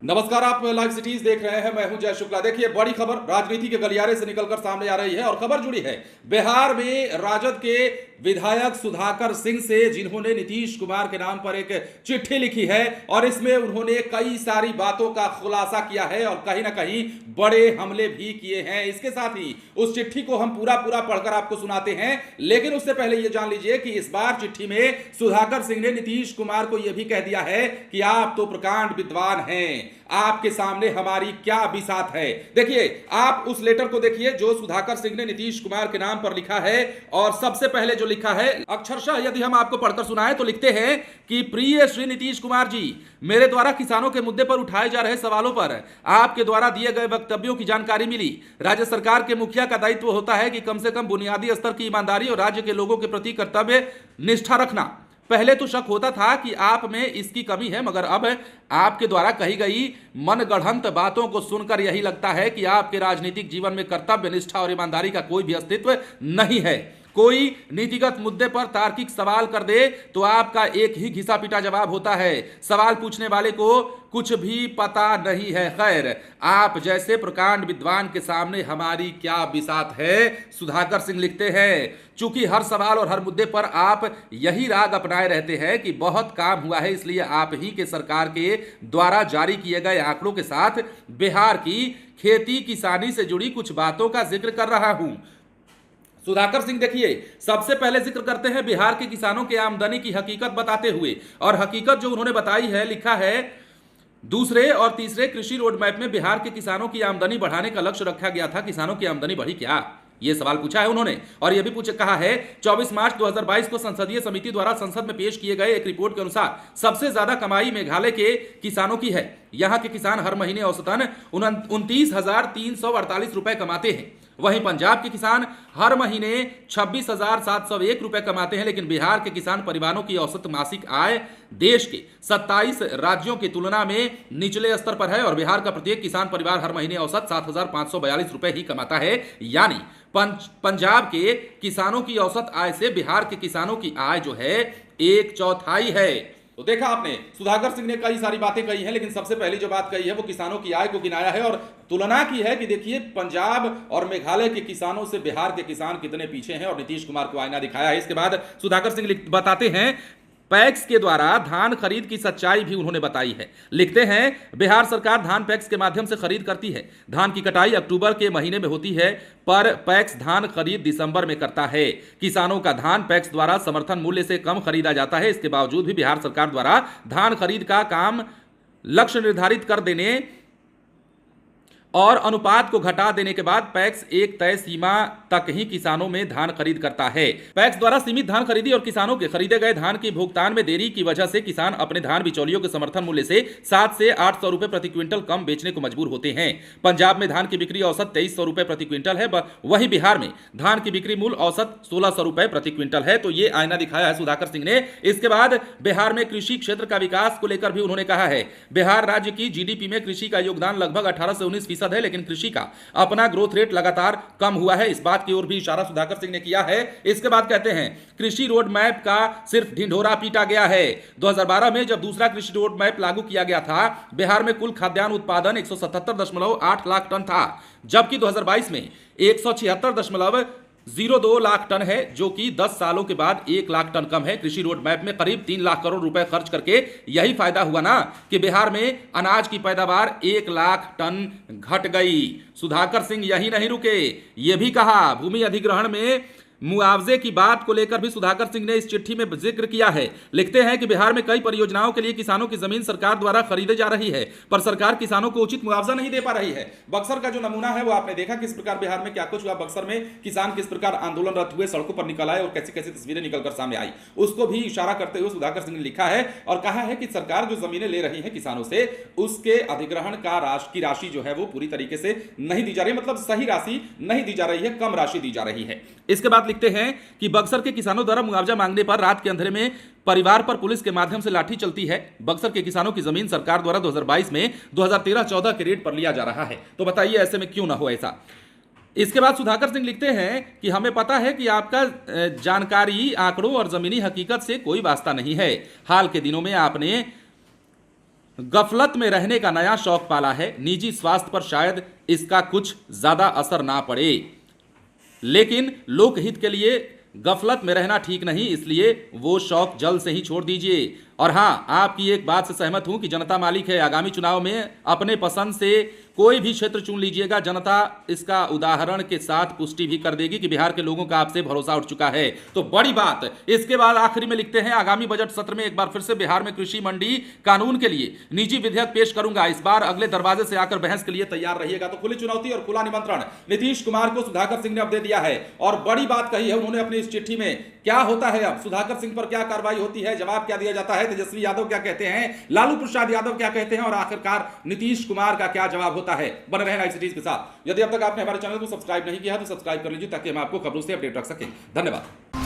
नमस्कार, आप live cities देख रहे हैं। मैं हूं जय शुक्ला। देखिए, बड़ी खबर राजनीति के गलियारे से निकलकर सामने आ रही है और खबर जुड़ी है बिहार में राजद के विधायक सुधाकर सिंह से, जिन्होंने नीतीश कुमार के नाम पर एक चिट्ठी लिखी है और इसमें उन्होंने कई सारी बातों का खुलासा किया है और कहीं ना कहीं बड़े हमले भी किए हैं। इसके साथ ही उस चिट्ठी को हम पूरा पढ़कर आपको सुनाते हैं, लेकिन उससे पहले यह जान लीजिए कि इस बार चिट्ठी में सुधाकर सिंह ने नीतीश कुमार को यह भी कह दिया है कि आप तो प्रकांड विद्वान हैं, आपके सामने हमारी क्या बिसात है। देखिए, आप उस लेटर को देखिए जो सुधाकर सिंह ने नीतीश कुमार के नाम पर लिखा है और सबसे पहले जो लिखा है, अक्षरशः यदि हम आपको पढ़कर सुनाएं तो लिखते हैं कि प्रिय श्री नीतीश कुमार जी, मेरे द्वारा किसानों के मुद्दे पर उठाए जा रहे सवालों पर आपके द्वारा दिए गए वक्तव्यों की जानकारी मिली। राज्य सरकार के मुखिया का दायित्व होता है कि कम से कम बुनियादी स्तर की ईमानदारी और राज्य के लोगों के प्रति कर्तव्य निष्ठा रखना। पहले तो शक होता था कि आप में इसकी कमी है, मगर अब आपके द्वारा कही गई मनगढ़ंत बातों को सुनकर यही लगता है कि आपके राजनीतिक जीवन में कर्तव्य निष्ठा और ईमानदारी का कोई भी अस्तित्व नहीं है। कोई नीतिगत मुद्दे पर तार्किक सवाल कर दे तो आपका एक ही घिसा पिटा जवाब होता है, सवाल पूछने वाले को कुछ भी पता नहीं है। खैर, आप जैसे प्रकांड विद्वान के सामने हमारी क्या बिसात है। सुधाकर सिंह लिखते हैं, चूंकि हर सवाल और हर मुद्दे पर आप यही राग अपनाए रहते हैं कि बहुत काम हुआ है, इसलिए आप ही के सरकार के द्वारा जारी किए गए आंकड़ों के साथ बिहार की खेती किसानी से जुड़ी कुछ बातों का जिक्र कर रहा हूं। सुधाकर सिंह देखिए, सबसे पहले जिक्र करते हैं बिहार के किसानों के आमदनी की हकीकत बताते हुए, और हकीकत जो उन्होंने बताई है, लिखा है दूसरे और तीसरे कृषि रोड मैप में बिहार के किसानों की आमदनी बढ़ाने का लक्ष्य रखा गया था। किसानों की आमदनी बढ़ी क्या, यह सवाल पूछा है उन्होंने। और यह भी कहा है 24 मार्च 2022 को संसदीय समिति द्वारा संसद में पेश किए गए एक रिपोर्ट के अनुसार सबसे ज्यादा कमाई मेघालय के किसानों की है। यहां के किसान हर महीने औसतन 29,348 रुपए कमाते हैं। वहीं पंजाब के किसान हर महीने 26,701 रुपए कमाते हैं। लेकिन बिहार के किसान परिवारों की औसत मासिक आय देश के 27 राज्यों की तुलना में निचले स्तर पर है और बिहार का प्रत्येक किसान परिवार हर महीने औसत 7,542 रुपए ही कमाता है। यानी पंजाब के किसानों की औसत आय से बिहार के किसानों की आय जो है 1/4 है। तो देखा आपने, सुधाकर सिंह ने कई सारी बातें कही हैं, लेकिन सबसे पहली जो बात कही है वो किसानों की आय को गिनाया है और तुलना की है कि देखिए पंजाब और मेघालय के किसानों से बिहार के किसान कितने पीछे हैं और नीतीश कुमार को आईना दिखाया है। इसके बाद सुधाकर सिंह बताते हैं, पैक्स के द्वारा धान खरीद की सच्चाई भी उन्होंने बताई है। लिखते हैं, बिहार सरकार धान पैक्स के माध्यम से खरीद करती है। धान की कटाई अक्टूबर के महीने में होती है, पर पैक्स धान खरीद दिसंबर में करता है। किसानों का धान पैक्स द्वारा समर्थन मूल्य से कम खरीदा जाता है। इसके बावजूद भी बिहार सरकार द्वारा धान खरीद का काम लक्ष्य निर्धारित कर देने और अनुपात को घटा देने के बाद पैक्स एक तय सीमा तक ही किसानों में धान खरीद करता है। पैक्स द्वारा सीमित धान खरीदी और किसानों के खरीदे गए धान की भुगतान में देरी की वजह से किसान अपने धान बिचौलियों के समर्थन मूल्य से 7 से 800 रुपए प्रति क्विंटल कम बेचने को मजबूर होते हैं। पंजाब में धान की बिक्री औसत 2300 रुपए प्रति क्विंटल है, वहीं बिहार में धान की बिक्री मूल्य औसत 1600 रुपए प्रति क्विंटल है। तो ये आईना दिखाया है सुधाकर सिंह ने। इसके बाद बिहार में कृषि क्षेत्र का विकास को लेकर भी उन्होंने कहा है, बिहार राज्य की जीडीपी में कृषि का योगदान लगभग 18 से 19% है, लेकिन कृषि का अपना ग्रोथ रेट लगातार कम हुआ है। इस बात की ओर भी इशारा सुधाकर सिंह ने किया है। इसके बाद कहते हैं, कृषि रोड मैप का सिर्फ ढिंढोरा पीटा गया है। 2012 में जब दूसरा कृषि रोड मैप लागू किया गया था, बिहार में कुल खाद्यान्न उत्पादन 177.8 लाख टन था, जबकि 2022 में 176.02 लाख टन है, जो कि 10 सालों के बाद 1 लाख टन कम है। कृषि रोड मैप में करीब 3 लाख करोड़ रुपए खर्च करके यही फायदा हुआ ना कि बिहार में अनाज की पैदावार 1 लाख टन घट गई। सुधाकर सिंह यही नहीं रुके, ये भी कहा, भूमि अधिग्रहण में मुआवजे की बात को लेकर भी सुधाकर सिंह ने इस चिट्ठी में जिक्र किया है। लिखते हैं कि बिहार में कई परियोजनाओं के लिए किसानों की जमीन सरकार द्वारा खरीदे जा रही है, पर सरकार किसानों को उचित मुआवजा नहीं दे पा रही है। बक्सर का जो नमूना है वो आपने देखा, किस प्रकार बिहार में क्या कुछ हुआ। बक्सर में किसान किस प्रकार आंदोलनरत हुए, सड़कों पर निकल आए और कैसी कैसी तस्वीरें निकलकर सामने आई, उसको भी इशारा करते हुए सुधाकर सिंह ने लिखा है और कहा है कि सरकार जो जमीनें ले रही है किसानों से, उसके अधिग्रहण की राशि जो है वो पूरी तरीके से नहीं दी जा रही है, मतलब सही राशि नहीं दी जा रही है, कम राशि दी जा रही है। इसके बाद लिखते हैं कि बक्सर के किसानों द्वारा मुआवजा मांगने पर रात के अंधेरे में परिवार पर पुलिस के माध्यम से लाठी चलती है। बक्सर के किसानों की जमीन सरकार द्वारा 2022 में 2013-14 के रेट पर लिया जा रहा है। तो बताइए ऐसे में क्यों ना हो ऐसा। इसके बाद सुधाकर सिंह लिखते हैं कि हमें पता है कि आपका जानकारी आंकड़ों और जमीनी हकीकत से कोई वास्ता नहीं है। हाल के दिनों में आपने गफलत में रहने का नया शौक पाला है। निजी स्वास्थ्य पर शायद इसका कुछ ज्यादा असर ना पड़े, लेकिन लोकहित के लिए गफलत में रहना ठीक नहीं, इसलिए वो शौक जल्द से ही छोड़ दीजिए। और हाँ, आपकी एक बात से सहमत हूं कि जनता मालिक है। आगामी चुनाव में अपने पसंद से कोई भी क्षेत्र चुन लीजिएगा, जनता इसका उदाहरण के साथ पुष्टि भी कर देगी कि बिहार के लोगों का आपसे भरोसा उठ चुका है। तो बड़ी बात। इसके बाद आखिरी में लिखते हैं, आगामी बजट सत्र में एक बार फिर से बिहार में कृषि मंडी कानून के लिए निजी विधेयक पेश करूंगा। इस बार अगले दरवाजे से आकर बहस के लिए तैयार रहिएगा। तो खुली चुनौती और खुला निमंत्रण नीतीश कुमार को सुधाकर सिंह ने अब दे दिया है और बड़ी बात कही है उन्होंने अपनी इस चिट्ठी में। क्या होता है अब, सुधाकर सिंह पर क्या कार्रवाई होती है, जवाब क्या दिया जाता है, तेजस्वी यादव क्या कहते हैं, लालू प्रसाद यादव क्या कहते हैं और आखिरकार नीतीश कुमार का क्या जवाब होता है। बने रहें नाइट के साथ। यदि अब तक आपने हमारे चैनल को सब्सक्राइब नहीं किया तो सब्सक्राइब कर लीजिए ताकि हम आपको खबरों से अपडेट रख सकें। धन्यवाद।